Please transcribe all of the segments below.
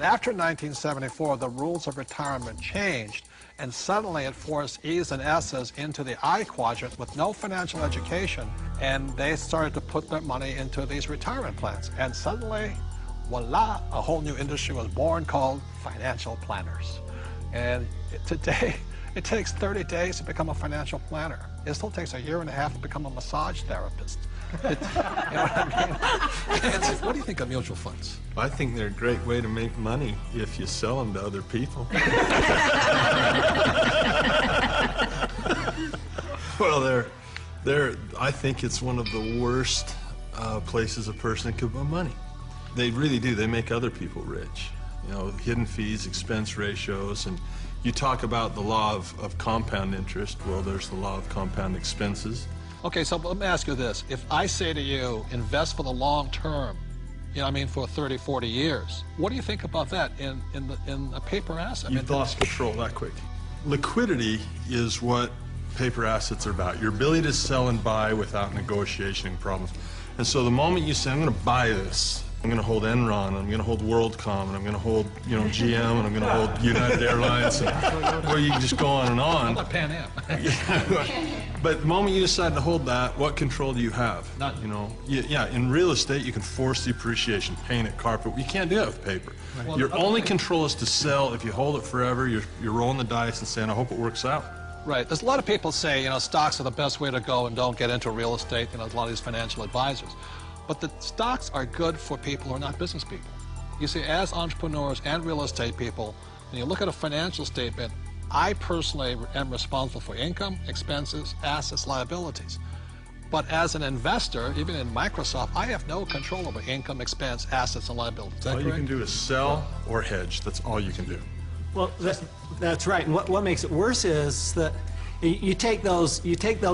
after 1974, the rules of retirement changed, and suddenly it forced E's and S's into the I quadrant with no financial education, and they started to put their money into these retirement plans. And suddenly, voila, a whole new industry was born called financial planners. And today, it takes 30 days to become a financial planner. It still takes a year and a half to become a massage therapist. You know what I mean? What do you think of mutual funds? I think they're a great way to make money if you sell them to other people. Well, I think it's one of the worst places a person could put money. They really do. They make other people rich. You know, hidden fees, expense ratios, and you talk about the law of compound interest. Well, there's the law of compound expenses. Okay, so let me ask you this. If I say to you, invest for the long term, you know what I mean, for 30, 40 years, what do you think about that in a paper asset? You've lost control that quick. Liquidity is what paper assets are about. Your ability to sell and buy without negotiation problems. And so the moment you say, I'm going to buy this, I'm going to hold Enron, I'm going to hold WorldCom, and I'm going to hold, you know, GM, and I'm going to hold United Airlines, and where you can just go on and on. How about Pan Am? But the moment you decide to hold that, what control do you have? None. You know, yeah, in real estate, you can force the appreciation, paint it, carpet. You can't do that with paper. Right. Well, your only control is to sell. If you hold it forever, you're rolling the dice and saying, I hope it works out. Right. There's a lot of people say, you know, stocks are the best way to go and don't get into real estate. You know, there's a lot of these financial advisors. But the stocks are good for people who are not business people. You see, as entrepreneurs and real estate people, when you look at a financial statement, I personally am responsible for income, expenses, assets, liabilities. But as an investor, even in Microsoft, I have no control over income, expense, assets, and liabilities. Is that correct? All you can do is sell or hedge. That's all you can do. Well, that's right. And what makes it worse is that you take those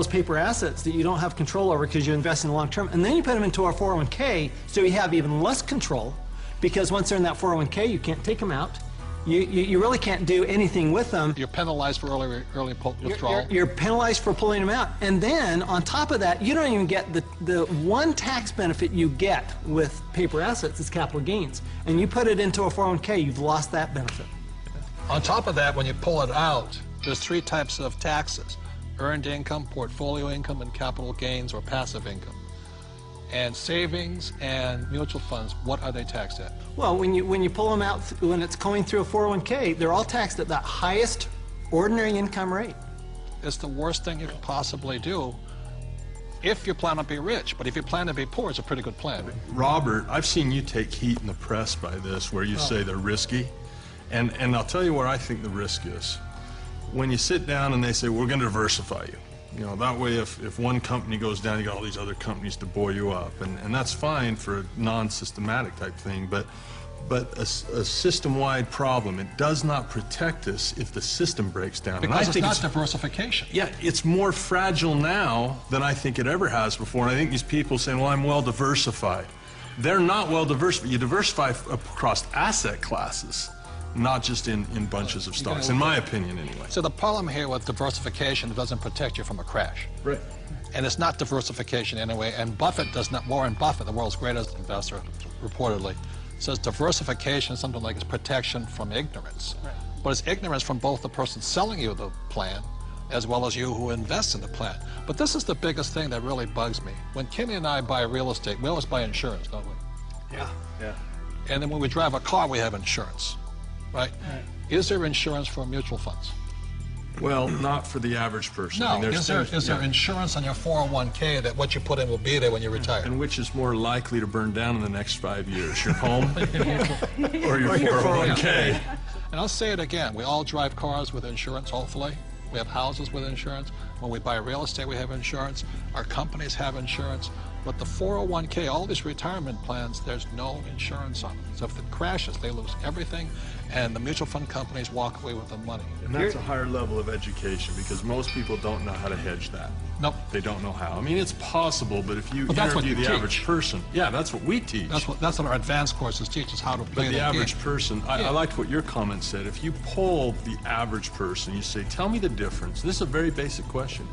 paper assets that you don't have control over because you invest in the long term, and then you put them into a 401k, so you have even less control, because once they're in that 401k, you can't take them out. You really can't do anything with them. You're penalized for early withdrawal. You're penalized for pulling them out. And then, on top of that, you don't even get the one tax benefit you get with paper assets is capital gains. And you put it into a 401k, you've lost that benefit. On top of that, when you pull it out, there's 3 types of taxes: earned income, portfolio income, and capital gains or passive income. And savings and mutual funds, what are they taxed at? Well, when you pull them out, when it's going through a 401k, they're all taxed at that highest ordinary income rate. It's the worst thing you could possibly do if you plan to be rich. But if you plan to be poor, it's a pretty good plan. Robert, I've seen you take heat in the press by this, where you say they're risky. And I'll tell you where I think the risk is. When you sit down and they say, we're going to diversify you. You know, that way if one company goes down, you got all these other companies to buoy you up. And that's fine for a non-systematic type thing, but a system-wide problem, it does not protect us if the system breaks down. Because it's not diversification. Yeah, it's more fragile now than I think it ever has before. And I think these people saying, well, I'm well diversified. They're not well diversified. You diversify across asset classes, not just in bunches of stocks, in my opinion anyway. So the problem here with diversification, it doesn't protect you from a crash. Right. And it's not diversification anyway, and Buffett does not, Warren Buffett, the world's greatest investor, reportedly, says diversification is something like it's protection from ignorance. Right. But it's ignorance from both the person selling you the plan as well as you who invest in the plan. But this is the biggest thing that really bugs me. When Kenny and I buy real estate, we always buy insurance, don't we? Yeah. And then when we drive a car, we have insurance. Right? Is there insurance for mutual funds? Well, not for the average person. No. I mean, is there insurance on your 401k that what you put in will be there when you retire? And which is more likely to burn down in the next 5 years, your home or your 401k? And I'll say it again. We all drive cars with insurance, hopefully. We have houses with insurance. When we buy real estate, we have insurance. Our companies have insurance. But the 401k, all these retirement plans, there's no insurance on them. So if it crashes, they lose everything, and the mutual fund companies walk away with the money. And that's a higher level of education, because most people don't know how to hedge that. Nope. They don't know how. I mean, it's possible, but if you interview the average person, yeah, that's what we teach. That's what our advanced courses teach us, how to play the the average game. person, I liked what your comment said. If you poll the average person, you say, tell me the difference. This is a very basic question.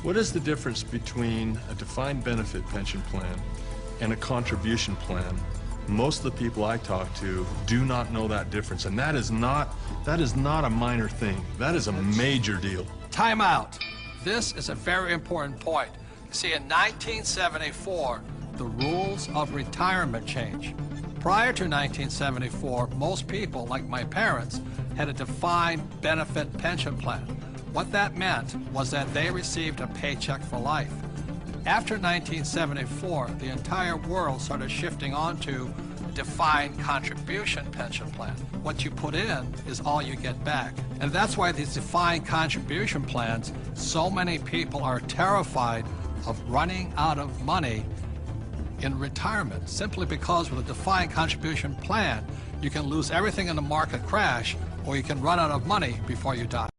What is the difference between a defined benefit pension plan and a contribution plan Most of the people I talk to do not know that difference, and that is not a minor thing. That is a major deal. Time out. This is a very important point. You see, in 1974, the rules of retirement changed. Prior to 1974, most people, like my parents, had a defined benefit pension plan. What that meant was that they received a paycheck for life. After 1974, the entire world started shifting onto a defined contribution pension plan. What you put in is all you get back. And that's why these defined contribution plans, so many people are terrified of running out of money in retirement, simply because with a defined contribution plan, you can lose everything in the market crash, or you can run out of money before you die.